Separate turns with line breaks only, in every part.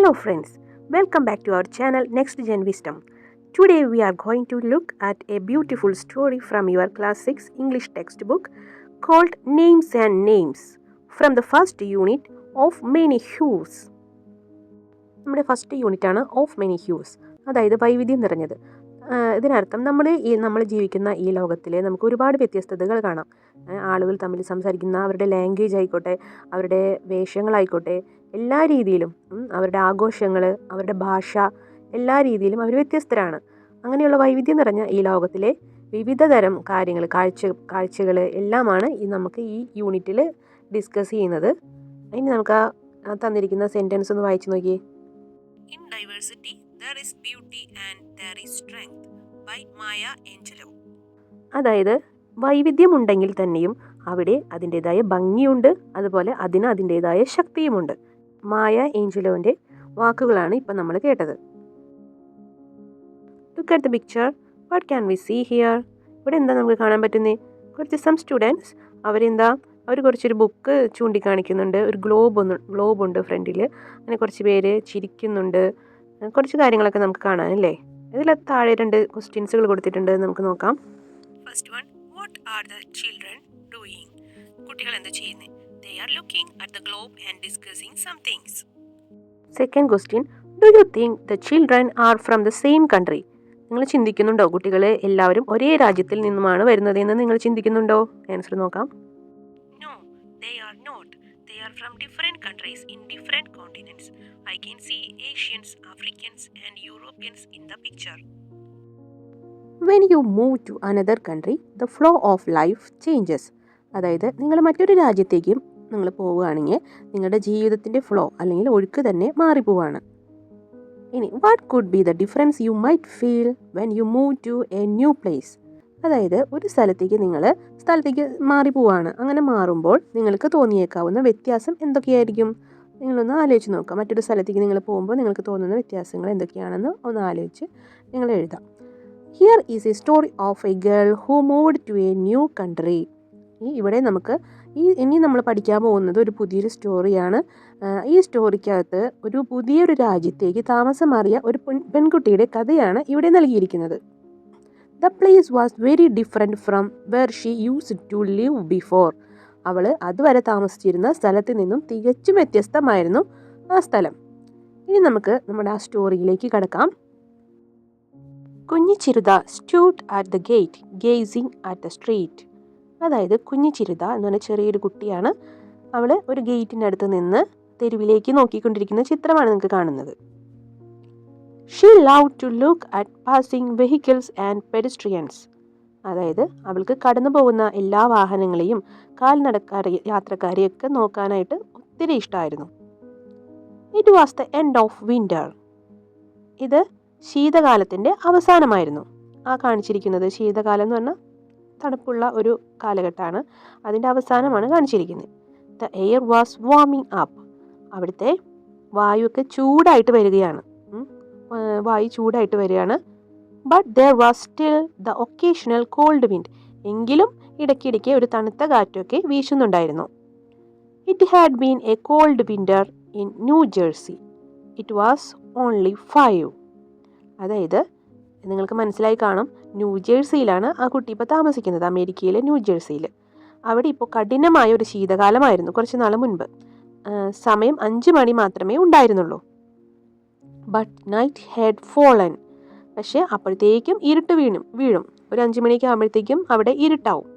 Hello friends, welcome back to our channel Next Gen Wisdom. Today we are going to look at a beautiful story from your class 6 English textbook called Names and Names from the first unit of Many Hues. നമ്മുടെ first യൂണിറ്റാണ് of many Hughes, അതായത് വൈവിധ്യം നിറഞ്ഞത്. ഇതിനർത്ഥം നമ്മൾ ജീവിക്കുന്ന ഈ ലോകത്തിൽ നമുക്ക് ഒരുപാട് വ്യത്യസ്തതകൾ കാണാം. ആളുകൾ തമ്മിൽ സംസാരിക്കുന്ന അവരുടെ ലാംഗ്വേജ് ആയിക്കോട്ടെ, അവരുടെ വേഷങ്ങളായിക്കോട്ടെ, എല്ലാ രീതിയിലും അവരുടെ ആഘോഷങ്ങൾ, അവരുടെ ഭാഷ, എല്ലാ രീതിയിലും അവർ വ്യത്യസ്തരാണ്. അങ്ങനെയുള്ള വൈവിധ്യം നിറഞ്ഞ ഈ ലോകത്തിലെ വിവിധ തരം കാര്യങ്ങൾ, കാഴ്ചകൾ എല്ലാമാണ് നമുക്ക് ഈ യൂണിറ്റിൽ ഡിസ്കസ് ചെയ്യുന്നത്. ഇനി നമുക്ക് തന്നിരിക്കുന്ന സെൻറ്റൻസ് ഒന്ന് വായിച്ചു നോക്കിയേ.
In diversity, there is beauty and there is strength by Maya Angelou.
അതായത് വൈവിധ്യമുണ്ടെങ്കിൽ തന്നെയും അവിടെ അതിൻ്റെതായ ഭംഗിയുണ്ട്, അതുപോലെ അതിൻ്റെതായ ശക്തിയുമുണ്ട്. മായ ഏഞ്ചലോൻ്റെ വാക്കുകളാണ് ഇപ്പം നമ്മൾ കേട്ടത്. Look at the picture. What can we see here? ഇവിടെ എന്താ നമുക്ക് കാണാൻ പറ്റുന്നത്? കുറച്ച് സം സ്റ്റുഡൻസ് അവർ കുറച്ചൊരു ബുക്ക് ചൂണ്ടിക്കാണിക്കുന്നുണ്ട്. ഒരു ഗ്ലോബുണ്ട് ഫ്രണ്ടിൽ. അങ്ങനെ കുറച്ച് പേര് ചിരിക്കുന്നുണ്ട്. കുറച്ച് കാര്യങ്ങളൊക്കെ നമുക്ക് കാണാനല്ലേ. ഇതിൽ താഴെ 2 ക്വസ്റ്റ്യൻസുകൾ കൊടുത്തിട്ടുണ്ട്, നമുക്ക് നോക്കാം.
First one, what are the children doing? കുട്ടികൾ എന്താ ചെയ്യുന്നത്? They are looking at the globe and discussing some things.
Second question, do you think the children are from the same country? നിങ്ങൾ ചിന്തിക്കുന്നുണ്ടോ കുട്ടികൾ എല്ലാവരും ഒരേ രാജ്യത്തിൽ നിന്നുമാണ് വരുന്നതെന്ന് നിങ്ങൾ ചിന്തിക്കുന്നുണ്ടോ? ആൻസർ നോക്കാം.
No, they are not. They are from different countries in different continents. I can see Asians, Africans and Europeans in the picture.
When you move to another country, the flow of life changes. അതായത് നിങ്ങൾ മറ്റൊരു രാജ്യത്തേക്കും നിങ്ങൾ പോവുകയാണെങ്കിൽ നിങ്ങളുടെ ജീവിതത്തിൻ്റെ flow അല്ലെങ്കിൽ ഒഴുക്ക് തന്നെ മാറിപ്പോവാണ്. ഇനി what could be the difference you might feel when you move to a new place? അതായത് ഒരു സ്ഥലത്തേക്ക് മാറിപ്പോവാണ്. അങ്ങനെ മാറുമ്പോൾ നിങ്ങൾക്ക് തോന്നിയേക്കാവുന്ന വ്യത്യാസം എന്തൊക്കെയായിരിക്കും? നിങ്ങളൊന്ന് ആലോചിച്ച് നോക്കാം. മറ്റൊരു സ്ഥലത്തേക്ക് നിങ്ങൾ പോകുമ്പോൾ നിങ്ങൾക്ക് തോന്നുന്ന വ്യത്യാസങ്ങൾ എന്തൊക്കെയാണെന്ന് ഒന്ന് ആലോചിച്ച് നിങ്ങൾ എഴുതാം. Here is a story of a girl who moved to a new country. ഇവിടെ ഇനി നമ്മൾ പഠിക്കാൻ പോകുന്നത് ഒരു പുതിയൊരു സ്റ്റോറിയാണ്. ഈ സ്റ്റോറിക്കകത്ത് ഒരു പുതിയൊരു രാജ്യത്തേക്ക് താമസം മാറിയ ഒരു പെൺകുട്ടിയുടെ കഥയാണ് ഇവിടെ നൽകിയിരിക്കുന്നത്. The place was very different from where she used to live before. അവൾ അതുവരെ താമസിച്ചിരുന്ന സ്ഥലത്ത് നിന്നും തികച്ചും വ്യത്യസ്തമായിരുന്നു ആ സ്ഥലം. ഇനി നമുക്ക് നമ്മുടെ ആ സ്റ്റോറിയിലേക്ക് കടക്കാം. കുഞ്ഞി Chirutha stood at the gate gazing at the street. അതായത് കുഞ്ഞി ചിരുത എന്ന് പറഞ്ഞാൽ ചെറിയൊരു കുട്ടിയാണ്. അവൾ ഒരു ഗേറ്റിൻ്റെ അടുത്ത് നിന്ന് തെരുവിലേക്ക് നോക്കിക്കൊണ്ടിരിക്കുന്ന ചിത്രമാണ് നിങ്ങൾക്ക് കാണുന്നത്. She love to look at passing vehicles and pedestrians. അതായത് അവൾക്ക് കടന്നു പോകുന്ന എല്ലാ വാഹനങ്ങളെയും യാത്രക്കാരെയൊക്കെ നോക്കാനായിട്ട് ഒത്തിരി ഇഷ്ടമായിരുന്നു. It was the end of winter. ഇത് ശീതകാലത്തിൻ്റെ അവസാനമായിരുന്നു. ആ കാണിച്ചിരിക്കുന്നത് ശീതകാലം എന്ന് പറഞ്ഞാൽ തണുപ്പുള്ള ഒരു കാലഘട്ടമാണ്. അതിൻ്റെ അവസാനമാണ് കാണിച്ചിരിക്കുന്നത്. The air was warming up. അവിടുത്തെ വായുവൊക്കെ ചൂടായിട്ട് വരികയാണ്. But there was still the occasional cold wind. എങ്കിലും ഇടയ്ക്കിടയ്ക്ക് ഒരു തണുത്ത കാറ്റൊക്കെ വീശുന്നുണ്ടായിരുന്നു. It had been a cold winter in New Jersey. It was only 5. അതായത് നിങ്ങൾക്ക് മനസ്സിലായി കാണും, ന്യൂജേഴ്സിയിലാണ് ആ കുട്ടി ഇപ്പോൾ താമസിക്കുന്നത്, അമേരിക്കയിലെ ന്യൂജേഴ്സിയിൽ. അവിടെ ഇപ്പോൾ കഠിനമായ ഒരു ശീതകാലമായിരുന്നു കുറച്ച് നാൾ മുൻപ്. സമയം 5 മണി മാത്രമേ ഉണ്ടായിരുന്നുള്ളൂ. But night had fallen. പക്ഷേ അപ്പോഴത്തേക്കും ഇരുട്ട് വീഴും. ഒരു 5 മണിയൊക്കെ ആകുമ്പോഴത്തേക്കും അവിടെ ഇരുട്ടാവും.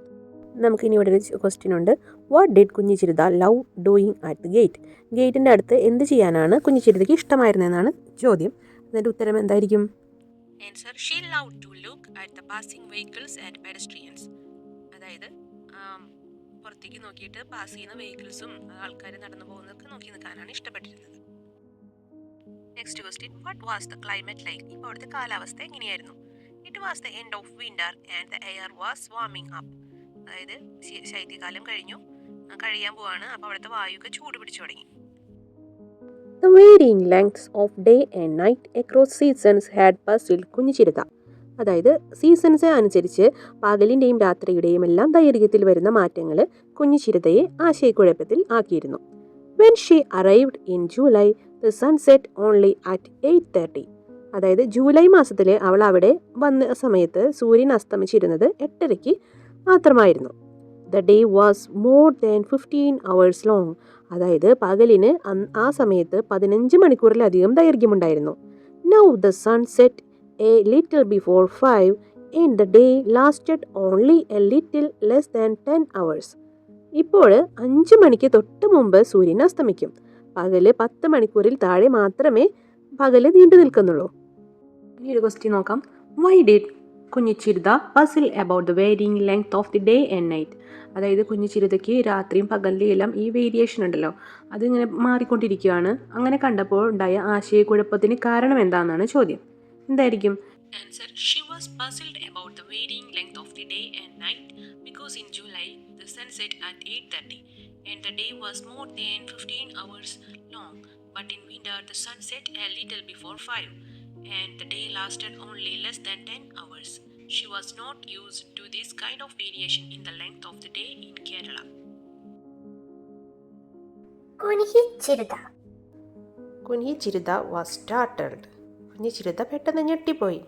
നമുക്കിനി ഇവിടെ ഒരു ക്വസ്റ്റ്യൻ ഉണ്ട്. What did Kunjichiruta love doing at the gate? ഗേറ്റിൻ്റെ അടുത്ത് എന്ത് ചെയ്യാനാണ് കുഞ്ഞി ചിരുതയ്ക്ക് ഇഷ്ടമായിരുന്നതെന്നാണ് ചോദ്യം. അതിൻ്റെ ഉത്തരം എന്തായിരിക്കും?
Answer, she loved to look at the passing vehicles and pedestrians. അതായത് പുറത്തേക്ക് നോക്കിയിട്ട് പാസ് ചെയ്യുന്ന വെഹിക്കിൾസും ആൾക്കാർ നടന്നു പോകുന്നതൊക്കെ നോക്കി നിൽക്കാനാണ് ഇഷ്ടപ്പെട്ടിരുന്നത്. Next question, what was the climate like? ഇപ്പോൾ അവിടുത്തെ കാലാവസ്ഥ എങ്ങനെയായിരുന്നു? It was the end of winter and the air was warming up. അതായത് ശൈത്യകാലം കഴിയാൻ പോവാണ്. അപ്പോൾ അവിടുത്തെ വായുവൊക്കെ ചൂട് പിടിച്ചു തുടങ്ങി.
The varying lengths of day and night across seasons had puzzled കുഞ്ഞിച്ചിരുത. അതായത് സീസൺസ് അനുസരിച്ച് പകലിൻ്റെയും രാത്രിയുടെയും എല്ലാം ദൈർഘ്യത്തിൽ വരുന്ന മാറ്റങ്ങൾ കുഞ്ഞിച്ചിരുതയെ ആശയക്കുഴപ്പത്തിൽ ആക്കിയിരുന്നു. When she arrived in July the sunset only at 8:30. അതായത് ജൂലൈ മാസത്തിൽ അവൾ അവിടെ വന്ന സമയത്ത് സൂര്യൻ അസ്തമിച്ചിരുന്നത് 8:30 മാത്രമായിരുന്നു. The day was more than 15 hours long. അതായത് പകലിന് ആ സമയത്ത് 15 മണിക്കൂറിലധികം ദൈർഘ്യമുണ്ടായിരുന്നു. Now the sunset a little before 5 and the day lasted only a little less than 10 hours. ഇപ്പോൾ 5 മണിക്ക് തൊട്ട് മുമ്പ് സൂര്യൻ അസ്തമിക്കും. പകല് 10 മണിക്കൂറിൽ താഴെ മാത്രമേ പകല് നീണ്ടു നിൽക്കുന്നുള്ളൂ. ഇനി ഒരു ക്വസ്റ്റ്യൻ നോക്കാം. Why did Kunjichiruta puzzle about the varying length of the day and night. അതായത് കുഞ്ഞിച്ചിരുതയ്ക്ക് രാത്രിയും പകലിലും എല്ലാം ഈ വേരിയേഷൻ ഉണ്ടല്ലോ, അതിങ്ങനെ മാറിക്കൊണ്ടിരിക്കുകയാണ്. അങ്ങനെ കണ്ടപ്പോൾ ഉണ്ടായ ആശയക്കുഴപ്പത്തിന് കാരണം എന്താണെന്നാണ് ചോദ്യം. എന്തായിരിക്കും?
Answer: She was puzzled about the varying length of the day and night because in July the sun set at 8:30 and the day was more than 15 hours long, but in winter the sun set a little before 5 and the day lasted only less than 10 hours. She was not used to this kind of variation in the length of the day in Kerala.
കുഞ്ഞിച്ചിരുത was startled. കുഞ്ഞിച്ചിരുത പെട്ടെന്ന് ഞെട്ടിപ്പോയി.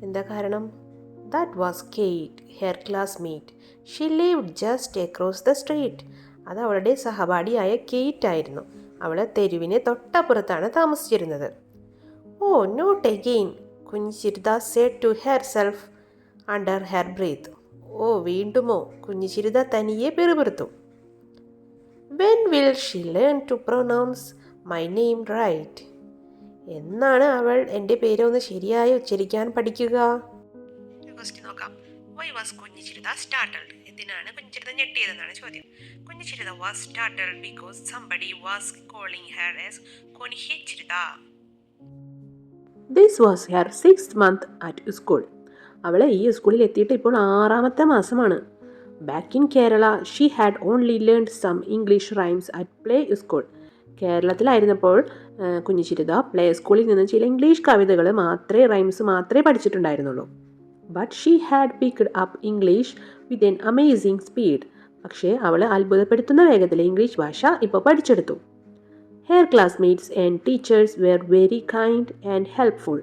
എന്താ കാരണം? That was Kate, her classmate. She lived just across the street. അത് അവളുടെ സഹപാഠിയായ Kate ആയിരുന്നു. അവൾ തെരുവിന് തൊട്ടപ്പുറത്താണ് താമസിച്ചിരുന്നത്. Oh not again, Kunjichiruta said to herself under her breath. ഓ വീണ്ടുമോ, കുഞ്ഞിച്ചിരുത തനിയെ പിറുപിറുത്തു. When will she learn to pronounce my name right. എന്നാണ് അവൾ എൻ്റെ പേര് ഒന്ന് ശരിയായി ഉച്ചരിക്കാൻ പഠിക്കുക?
ക്വസ്റ്റ്യൻ നോക്കാം. Why was Kunjichiruta startled? എന്തിനാണ് കുഞ്ഞിച്ചിരുത ഞെട്ടിയതെന്നാണ് ചോദ്യം. Kunjichiruta was startled because somebody was calling her as Kunjichiruta.
This was her 6th month at school. അവൾ ഈ സ്കൂളിൽ എത്തിയിട്ട് ഇപ്പോൾ 6ാമത്തെ മാസമാണ്. Back in Kerala she had only learned some English rhymes at play school. കേരളത്തിലായിരുന്നപ്പോൾ കുഞ്ഞിച്ചിരുത പ്ലേ സ്കൂളിൽ നിന്ന് ചില ഇംഗ്ലീഷ് കവിതകൾ റൈംസ് മാത്രമേ പഠിച്ചിട്ടുണ്ടായിരുന്നുള്ളൂ. But she had picked up English with an amazing speed. പക്ഷേ അവൾ അത്ഭുതപ്പെടുത്തുന്ന വേഗത്തിൽ ഇംഗ്ലീഷ് ഭാഷ ഇപ്പോൾ പഠിച്ചെടുത്തു. Her classmates and teachers were very kind and helpful.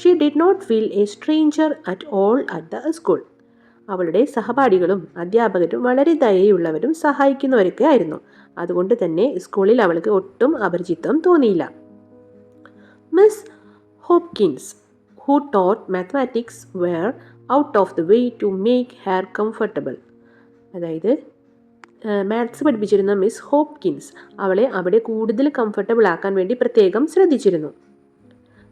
She did not feel a stranger at all at the school. അവളുടെ സഹപാഠികളും അധ്യാപകരും വളരെ ദയയുള്ളവരും സഹായിക്കുന്നവരൊക്കെ ആയിരുന്നു. അതുകൊണ്ട് തന്നെ സ്കൂളിൽ അവൾക്ക് ഒട്ടും അപരിചിതം തോന്നിയില്ല. Miss Hopkins, who taught mathematics, were out of the way to make her comfortable. അതായത് മാത്സ് പഠിപ്പിച്ചിരുന്ന മിസ് ഹോപ്കിൻസ് അവളെ അവിടെ കൂടുതൽ കംഫർട്ടബിൾ ആക്കാൻ വേണ്ടി പ്രത്യേകം ശ്രദ്ധിച്ചിരുന്നു.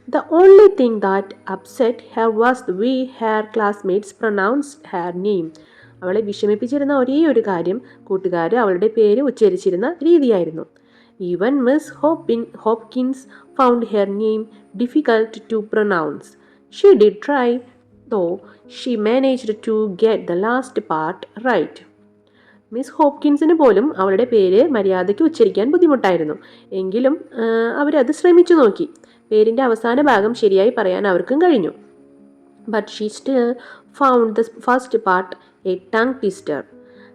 The only thing that upset her was the way her classmates pronounced her name. അവളെ വിഷമിപ്പിച്ചിരുന്ന ഒരേ ഒരു കാര്യം കൂട്ടുകാർ അവളുടെ പേര് ഉച്ചരിച്ചിരുന്ന രീതിയായിരുന്നു. Even Miss Hopkins found her name difficult to pronounce. She did try, though she managed to get the last part right. Miss ഹോപ്കിൻസിന് പോലും അവളുടെ പേര് മര്യാദയ്ക്ക് ഉച്ചരിക്കാൻ ബുദ്ധിമുട്ടായിരുന്നു. എങ്കിലും അവരത് ശ്രമിച്ചു നോക്കി. പേരിൻ്റെ അവസാന ഭാഗം ശരിയായി പറയാൻ അവർക്കും കഴിഞ്ഞു. But she still found the first part A tongue twister.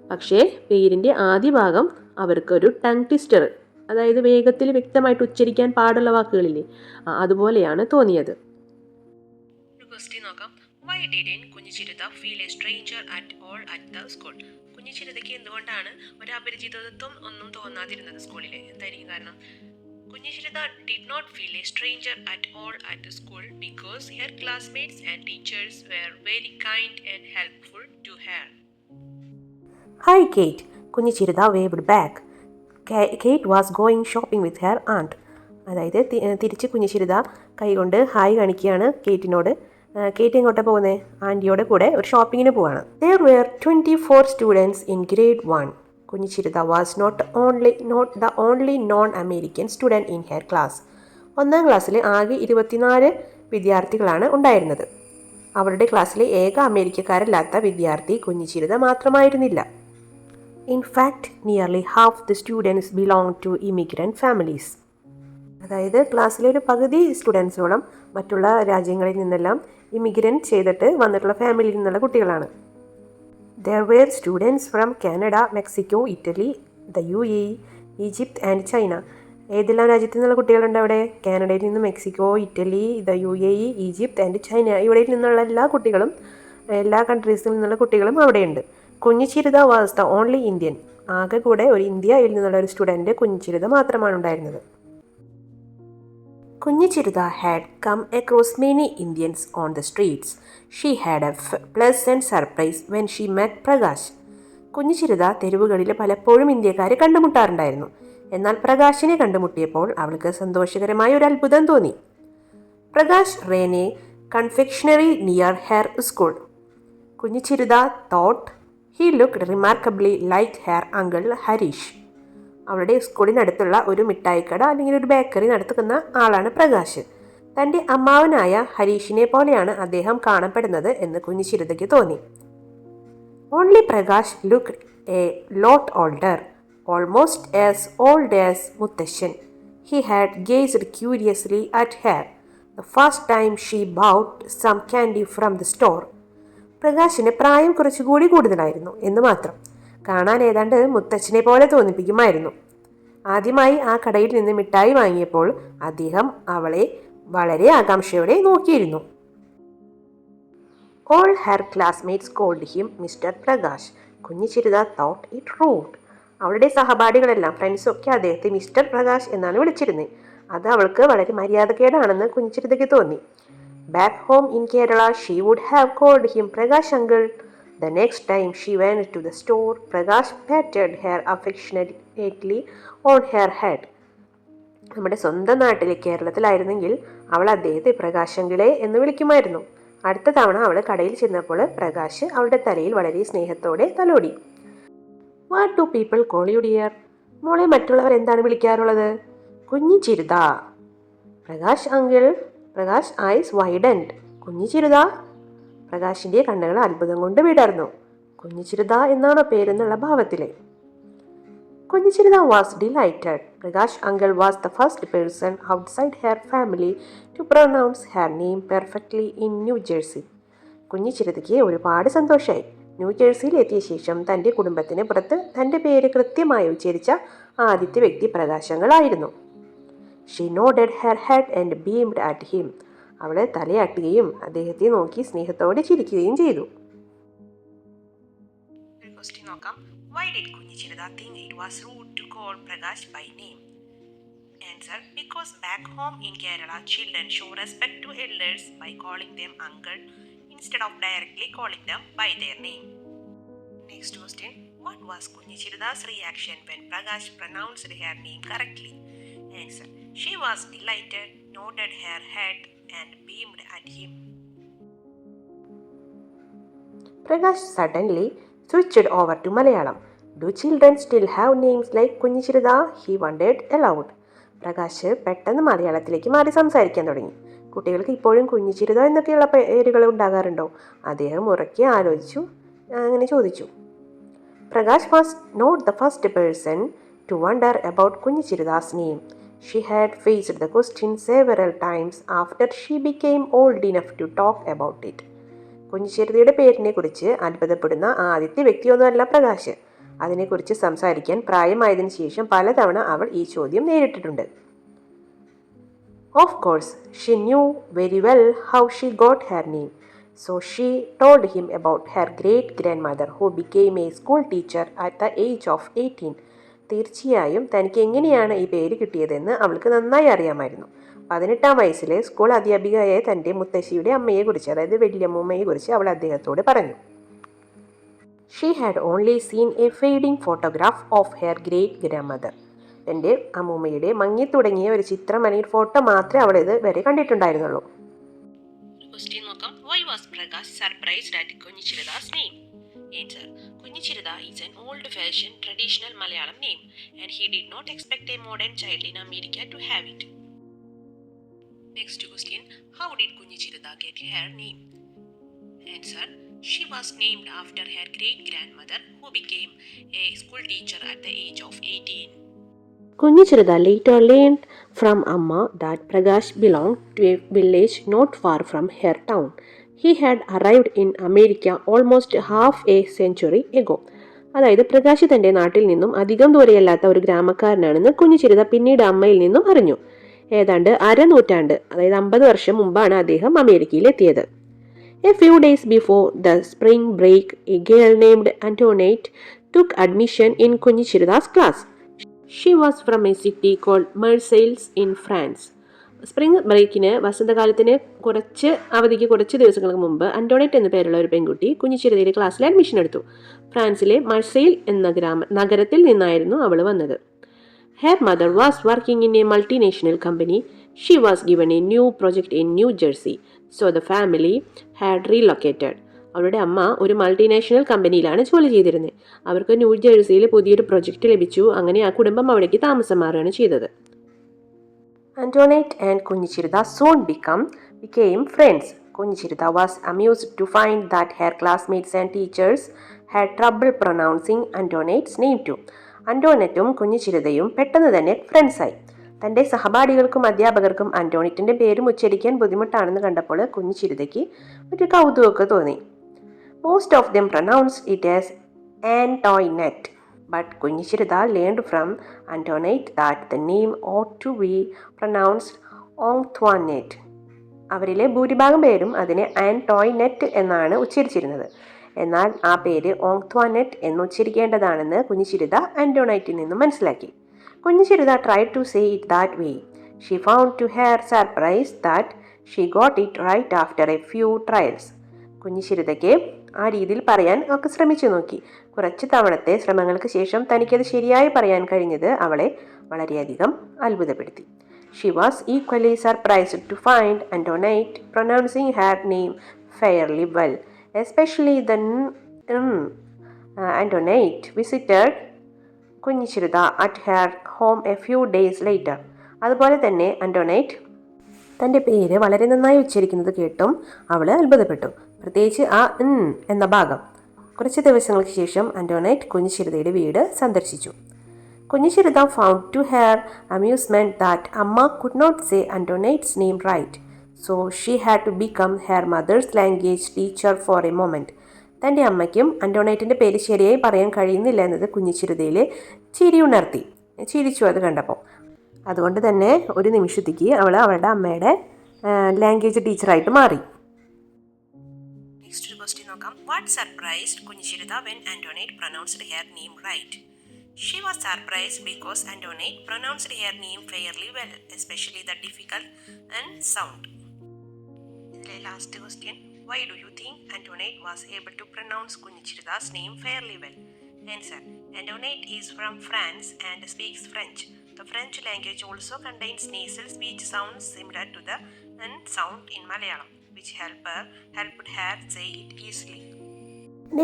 പക്ഷേ പേരിൻ്റെ ആദ്യ ഭാഗം അവർക്കൊരു ടങ് ട്വിസ്റ്റർ, അതായത് വേഗത്തിൽ വ്യക്തമായിട്ട് ഉച്ചരിക്കാൻ പാടുള്ള വാക്കുകളില്ലേ, അതുപോലെയാണ് തോന്നിയത്.
ക്വസ്റ്റ്യൻ നോക്കാം. Why didn't Kunjichiruta feel a stranger at all at the school? കുഞ്ഞിച്ചിരുതയ്ക്ക് എന്തുകൊണ്ടാണ് ഒരു അപരിചിതത്വം ഒന്നും തോന്നാതിരുന്നത് സ്കൂളിൽ? എന്തായിരിക്കും കാരണം? Kunyishirada did not feel a stranger at all at the school because her classmates and teachers were very kind and helpful to her.
Hi Kate, Kunyishirada waved back. Kate was going shopping with her aunt. അതായത് തിരിച്ച് കുഞ്ഞിച്ചിരുത കൈകൊണ്ട് hi കാണിക്കുകയാണ് കേറ്റിനോട്. കേറ്റ് എങ്ങോട്ടാണ് പോകുന്നത്? ആൻറ്റിയോടെ കൂടെ ഒരു ഷോപ്പിങ്ങിന് പോവാണ്. There were 24 students in grade 1. കുഞ്ഞിച്ചിരുത was not the only non-American student in her class. 1ാം ക്ലാസ്സിൽ ആകെ 24 വിദ്യാർത്ഥികളാണ് ഉണ്ടായിരുന്നത്. അവളുടെ ക്ലാസ്സിലെ ഏക അമേരിക്കക്കാരല്ലാത്ത വിദ്യാർത്ഥി കുഞ്ഞിച്ചിരുത മാത്രമായിരുന്നില്ല. In fact, nearly half the students belonged to immigrant families. അതായത് ക്ലാസ്സിലെ ഒരു പകുതി സ്റ്റുഡൻസോളം മറ്റുള്ള രാജ്യങ്ങളിൽ നിന്നെല്ലാം ഇമിഗ്രൻറ്റ് ചെയ്തിട്ട് വന്നിട്ടുള്ള ഫാമിലിയിൽ നിന്നുള്ള കുട്ടികളാണ്. There were students from Canada, Mexico, Italy, the UAE, Egypt and China. ഏതെല്ലാം രാജ്യത്തു നിന്നുള്ള കുട്ടികളുണ്ട് അവിടെ? കാനഡയിൽ നിന്ന്, Mexico, Italy, UAE, Egypt and China. ഇവിടെ നിന്നുള്ള എല്ലാ കൺട്രീസിൽ നിന്നുള്ള കുട്ടികളും അവിടെയുണ്ട്. കുഞ്ഞിച്ചിരുത വാസ് ദ ഓൺലി ഇന്ത്യൻ. ആകെ കൂടെ ഒരു ഇന്ത്യയിൽ നിന്നുള്ള ഒരു സ്റ്റുഡൻറ്റ് കുഞ്ഞിച്ചിരുത മാത്രമാണ് ഉണ്ടായിരുന്നത്. Kunjichiruta had come across many Indians on the streets. She had a pleasant surprise when she met Prakash. Kunjichiruta തെരുവുകളിൽ പലപ്പോഴും ഇന്ത്യക്കാരെ കണ്ടുമുട്ടാറുണ്ടായിരുന്നു. എന്നാൽ പ്രകാശിനെ കണ്ടുമുട്ടിയപ്പോൾ അവൾക്ക് സന്തോഷകരമായ ഒരു അത്ഭുതം തോന്നി. Prakash ran a confectionery near her school. Kunjichiruta thought he looked remarkably like her uncle Harish. അവളുടെ സ്കൂളിനടുത്തുള്ള ഒരു മിഠായിക്കട അല്ലെങ്കിൽ ഒരു ബേക്കറി നടത്തുന്ന ആളാണ് പ്രകാശ്. തൻ്റെ അമ്മാവനായ ഹരീഷിനെ പോലെയാണ് അദ്ദേഹം കാണപ്പെടുന്നത് എന്ന് കുഞ്ഞിച്ചിരുതയ്ക്ക് തോന്നി. Only Prakash looked a lot older, almost as old as മുത്തശ്ശൻ. He had gazed curiously at her the first time she bought some candy from the store. പ്രകാശിന് പ്രായം കുറച്ചുകൂടി കൂടുതലായിരുന്നു എന്ന് മാത്രം. കാണാൻ ഏതാണ്ട് മുത്തച്ഛനെ പോലെ തോന്നിപ്പിക്കുമായിരുന്നു. ആദ്യമായി ആ കടയിൽ നിന്ന് മിഠായി വാങ്ങിയപ്പോൾ അദ്ദേഹം അവളെ വളരെ ആകാംക്ഷയോടെ നോക്കിയിരുന്നു. All her classmates called him Mr. Prakash. കുഞ്ഞിച്ചിരുത thought it rude. അവളുടെ സഹപാഠികളെല്ലാം ഫ്രണ്ട്സൊക്കെ അദ്ദേഹത്തെ മിസ്റ്റർ പ്രകാശ് എന്നാണ് വിളിച്ചിരുന്നത്. അത് അവൾക്ക് വളരെ മര്യാദക്കേടാണെന്ന് കുഞ്ഞിച്ചിരുതയ്ക്ക് തോന്നി. Back home in Kerala she would have called him Prakash uncle. The next time she went to the store, Prakash patted her affectionately on her head. നമ്മുടെ സ്വന്തം നാട്ടിൽ കേരളത്തിലായിരുന്നെങ്കിൽ അവൾ അദ്ദേഹത്തെ പ്രകാശങ്കിളെ എന്ന് വിളിക്കുമായിരുന്നു. അടുത്ത തവണ അവൾ കടയിൽ ചെന്നപ്പോൾ പ്രകാശ് അവളുടെ തലയിൽ വളരെ സ്നേഹത്തോടെ തലോടി. What do people call you dear? മോളെ മറ്റുള്ളവർ എന്താണ് വിളിക്കാറുള്ളത്? Kunjichiruta. Prakash uncle. Prakash eyes widened. Kunjichiruta. പ്രകാശിൻ്റെ കണ്ണുകൾ അത്ഭുതം കൊണ്ട് വിടർന്നു. കുഞ്ഞിച്ചിരുത എന്നാണോ പേരെന്നുള്ള ഭാവത്തിലെ. Kunjichiruta was delighted. Prakash uncle was the first person outside her family to pronounce her name perfectly in New Jersey. കുഞ്ഞിച്ചിരുതയ്ക്ക് ഒരുപാട് സന്തോഷമായി. ന്യൂജേഴ്സിയിൽ എത്തിയ ശേഷം തൻ്റെ കുടുംബത്തിന് പുറത്ത് തൻ്റെ പേര് കൃത്യമായി ഉച്ചരിച്ച ആദ്യത്തെ വ്യക്തി പ്രകാശങ്ങളായിരുന്നു. She nodded her head and beamed at him. അവൾ തലയാട്ടുകയും അദ്ദേഹത്തെ നോക്കി സ്നേഹത്തോടെ ചിരിക്കുകയും ചെയ്തു.
Why did Kunjichirada think it was rude to call Prakash by name? Answer: because back home in Kerala, children show respect to elders by calling them uncle instead of directly calling them by their name. Next question: what was Kunjichirada's reaction when Prakash pronounced her name correctly? Answer: she was delighted, nodded her head and beamed at him.
Prakash suddenly switched over to Malayalam. Do children still have names like Kunjichirada? He wondered aloud. Prakash പെട്ടെന്ന് മലയാളത്തിലേക്ക് മാറി സംസാരിക്കാൻ തുടങ്ങി. കുട്ടികൾക്ക് ഇപ്പോഴും കുഞ്ഞിച്ചിരുത എന്നൊക്കെയുള്ള പേരുകൾ ഉണ്ടാകാറുണ്ടോ? അദ്ദേഹം ഉറക്കെ ആലോചിച്ചു അങ്ങനെ ചോദിച്ചു. Prakash was not the first person to wonder about Kunjichiruta's name. She had faced the question several times after she became old enough to talk about it. കുഞ്ഞിച്ചിരുതയുടെ പേരിനെ കുറിച്ച് അത്ഭുതപ്പെടുന്ന ആദ്യത്തെ വ്യക്തിയൊന്നുമല്ല പ്രകാശ്. അതിനെക്കുറിച്ച് സംസാരിക്കാൻ പ്രായമായതിനു ശേഷം പലതവണ അവൾ ഈ ചോദ്യം നേരിട്ടിട്ടുണ്ട്. Of course, she knew very well how she got her name. So she told him about her great-grandmother who became a school teacher at the age of 18. തീർച്ചയായും തനിക്ക് എങ്ങനെയാണ് ഈ പേര് കിട്ടിയതെന്ന് അവൾക്ക് നന്നായി അറിയാമായിരുന്നു. 18-ാം വയസ്സിൽ സ്കൂൾ അധ്യാപികയായ തൻ്റെ മുത്തശ്ശിയുടെ അമ്മയെക്കുറിച്ച്, അതായത് വല്യമ്മൂമ്മയെക്കുറിച്ച് അവൾ അദ്ദേഹത്തോട് പറഞ്ഞു. She had only seen a fading photograph of her great-grandmother. തൻ്റെ അമ്മൂമ്മയുടെ മങ്ങി തുടങ്ങിയ ഒരു ചിത്രം അല്ലെങ്കിൽ ഫോട്ടോ മാത്രമേ അവൾ ഇത് വരെ കണ്ടിട്ടുണ്ടായിരുന്നുള്ളൂ.
Why was Prakash surprised at Kunjichirada's name? Answer: Kunjichirada is an old-fashioned traditional Malayalam name and he did not expect a modern child in America to have it. Next question: how did Kunjichirada get her name? Answer: she was named after her great-grandmother who became a school teacher at the age of 18.
Kunjichirada later learned from Amma that Prakash belonged to a village not far from her town. He had arrived in America almost half a century ago. അതായത് പ്രകാശ് തൻ്റെ നാട്ടിൽ നിന്നും അധികം ദൂരെയല്ലാത്ത ഒരു ഗ്രാമക്കാരനാണെന്ന് കുഞ്ഞുചിരുത പിന്നീട് അമ്മയിൽ നിന്നും അറിഞ്ഞു. ഏതാണ്ട് അരനൂറ്റാണ്ട്, അതായത് 50 വർഷം മുമ്പാണ് അദ്ദേഹം അമേരിക്കയിൽ എത്തിയത്. A few days before the spring break, a girl named Antoinette took admission in Kunjichirda's class. She was from a city called Marseille in France. Spring ബ്രേക്കിന്, വസന്തകാലത്തിന് അവധിക്ക് കുറച്ച് ദിവസങ്ങൾക്ക് മുമ്പ് അന്റോണറ്റ് എന്ന പേരുള്ള ഒരു പെൺകുട്ടി കുഞ്ഞിച്ചിരുതയുടെ ക്ലാസ്സിൽ അഡ്മിഷൻ എടുത്തു. ഫ്രാൻസിലെ മർസെയിൽ എന്ന നഗരത്തിൽ നിന്നായിരുന്നു അവൾ വന്നത്. Her mother was working in a multinational company. She was given a new project in New Jersey, so the family had relocated. അവളുടെ അമ്മ ഒരു മൾട്ടിനാഷണൽ കമ്പനിയിലാണ് ജോലി ചെയ്തിരുന്നത്. അവർക്ക് ന്യൂജേഴ്സിയിൽ പുതിയൊരു പ്രൊജക്റ്റ് ലഭിച്ചു. അങ്ങനെ ആ കുടുംബം അവിടേക്ക് താമസം മാറുകയാണ് ചെയ്തത്. Antoinette and Kunjichirda soon became friends. Kunjichirda was amused to find that her classmates and teachers had trouble pronouncing Antoinette's name too. അന്റോണറ്റും കുഞ്ഞിച്ചിരുതയും പെട്ടെന്ന് തന്നെ ഫ്രണ്ട്സായി. തൻ്റെ സഹപാഠികൾക്കും അധ്യാപകർക്കും അന്റോണറ്റിൻ്റെ പേരും ഉച്ചരിക്കാൻ ബുദ്ധിമുട്ടാണെന്ന് കണ്ടപ്പോൾ കുഞ്ഞിച്ചിരുതയ്ക്ക് ഒരു കൗതുകമൊക്കെ തോന്നി. Most of them pronounced it as Antoinette, but Kunjichiruta learned from Antoinette that the name ought to be pronounced Antoinette. അവരിലെ ഭൂരിഭാഗം പേരും അതിനെ ആൻറ്റോയിനെറ്റ് എന്നാണ് ഉച്ചരിച്ചിരുന്നത്. എന്നാൽ ആ പേര് ഓങ്ത്വാനെറ്റ് എന്ന് ഉച്ചരിക്കേണ്ടതാണെന്ന് കുഞ്ഞിച്ചിരുത ആന്റോണറ്റിൽ നിന്നും മനസ്സിലാക്കി. കുഞ്ഞിച്ചിരുത tried to say it that way. She found to her surprise that she got it right after a few trials. കുഞ്ഞിച്ചിരുതയ്ക്ക് ആ രീതിയിൽ പറയാൻ ഒക്കെ ശ്രമിച്ചു നോക്കി. കുറച്ച് തവണത്തെ ശ്രമങ്ങൾക്ക് ശേഷം തനിക്കത് ശരിയായി പറയാൻ കഴിഞ്ഞത് അവളെ വളരെയധികം അത്ഭുതപ്പെടുത്തി. She was equally surprised to find Antoinette pronouncing her name fairly well, especially the Antoinette visited കുഞ്ഞിച്ചിരുത at her home a few days later. അതുപോലെ തന്നെ അന്റോണറ്റ് തൻ്റെ പേര് വളരെ നന്നായി ഉച്ചരിക്കുന്നത് കേട്ടും അവൾ അത്ഭുതപ്പെട്ടു, പ്രത്യേകിച്ച് ആ എന്ന ഭാഗം. കുറച്ച് ദിവസങ്ങൾക്ക് ശേഷം അന്റോണറ്റ് കുഞ്ഞിച്ചിരുതയുടെ വീട് സന്ദർശിച്ചു. കുഞ്ഞിച്ചിരുത found to her amusement that Amma could not say Antoinette's name right, so she had to become her mother's language teacher for a moment. തൻ്റെ അമ്മയ്ക്കും അന്റോണറ്റിൻ്റെ പേര് ശരിയായി പറയാൻ കഴിയുന്നില്ല എന്നത് കുഞ്ഞിച്ചിരുതയിൽ ചിരിച്ചു അത് കണ്ടപ്പോൾ. അതുകൊണ്ട് തന്നെ ഒരു നിമിഷത്തേക്ക് അവൾ അവളുടെ അമ്മയുടെ ലാംഗ്വേജ് ടീച്ചറായിട്ട് മാറി.
നെക്സ്റ്റ് ഒരു ക്വസ്റ്റ്യൻ നോക്കാം. What surprised Kunjichiruta when Antoinette pronounced her name right? She was surprised because Antoinette pronounced her name fairly well, especially the difficult and sound. ഇതിലെ last question. Why do you think Antoinette was able to pronounce Kunjichirda's name fairly well? Answer. Antoinette is from France and speaks French. The French language also contains nasal speech sounds similar to the N sound in Malayalam, which helped her say it easily.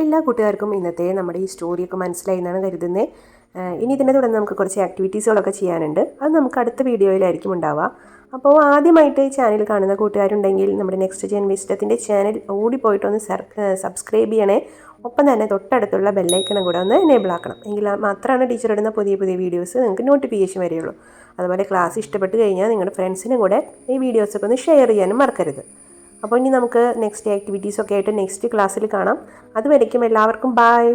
എല്ലാ കൂട്ടുകാർക്കും ഇന്നത്തെ നമ്മുടെ ഈ സ്റ്റോറിയൊക്കെ മനസ്സിലായി എന്നാണ് കരുതുന്നത്. ഇനി ഇതിനെ തുടർന്ന് നമുക്ക് കുറച്ച് ആക്ടിവിറ്റീസുകളൊക്കെ ചെയ്യാനുണ്ട്. അത് നമുക്ക് അടുത്ത വീഡിയോയിലായിരിക്കും ഉണ്ടാവുക. അപ്പോൾ ആദ്യമായിട്ട് ഈ ചാനൽ കാണുന്ന കൂട്ടുകാരുണ്ടെങ്കിൽ നമ്മുടെ നെക്സ്റ്റ് ജെൻ വിസ്ഡത്തിൻ്റെ ചാനൽ ഓടിപ്പോയിട്ടൊന്ന് സബ്സ്ക്രൈബ് ചെയ്യണേ. ഒപ്പം തന്നെ തൊട്ടടുത്തുള്ള ബെല്ലൈക്കണും കൂടെ ഒന്ന് എനേബിൾ ആക്കണം. എങ്കിൽ മാത്രമാണ് ടീച്ചർ ഇടുന്ന പുതിയ വീഡിയോസ് നിങ്ങൾക്ക് നോട്ടിഫിക്കേഷൻ വരികയുള്ളൂ. അതുപോലെ ക്ലാസ് ഇഷ്ടപ്പെട്ട് കഴിഞ്ഞാൽ നിങ്ങളുടെ ഫ്രണ്ട്സിനും കൂടെ ഈ വീഡിയോസൊക്കെ ഒന്ന് ഷെയർ ചെയ്യാനും മറക്കരുത്. അപ്പോൾ ഇനി നമുക്ക് നെക്സ്റ്റ് ആക്ടിവിറ്റീസൊക്കെ ആയിട്ട് നെക്സ്റ്റ് ക്ലാസ്സിൽ കാണാം. അതുവരയ്ക്കും എല്ലാവർക്കും ബൈ.